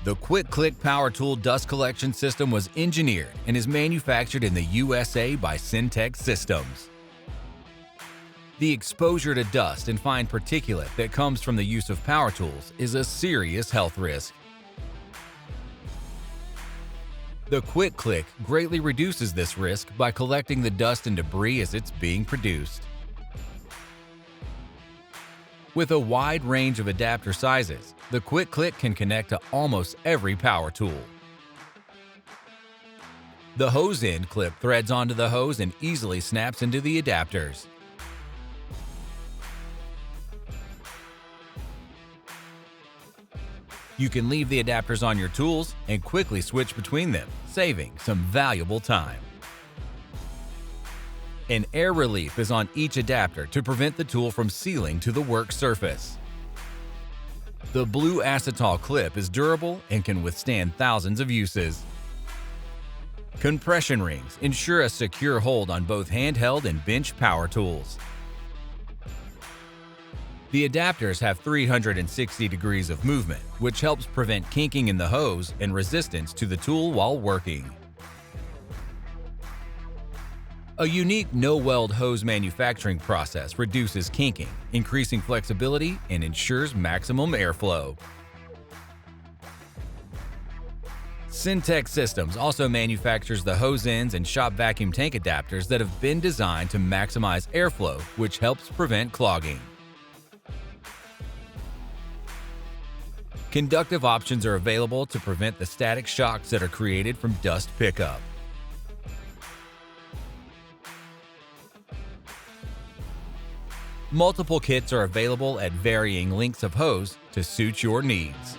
The Quick Click Power Tool Dust Collection System was engineered and is manufactured in the USA by Cen-Tec Systems. The exposure to dust and fine particulate that comes from the use of power tools is a serious health risk. The Quick Click greatly reduces this risk by collecting the dust and debris as it's being produced. With a wide range of adapter sizes, the Quick Click can connect to almost every power tool. The hose end clip threads onto the hose and easily snaps into the adapters. You can leave the adapters on your tools and quickly switch between them, saving some valuable time. An air relief is on each adapter to prevent the tool from sealing to the work surface. The blue acetal clip is durable and can withstand thousands of uses. Compression rings ensure a secure hold on both handheld and bench power tools. The adapters have 360 degrees of movement, which helps prevent kinking in the hose and resistance to the tool while working. A unique no-weld hose manufacturing process reduces kinking, increasing flexibility, and ensures maximum airflow. Cen-Tec Systems also manufactures the hose ends and shop vacuum tank adapters that have been designed to maximize airflow, which helps prevent clogging. Conductive options are available to prevent the static shocks that are created from dust pickup. Multiple kits are available at varying lengths of hose to suit your needs.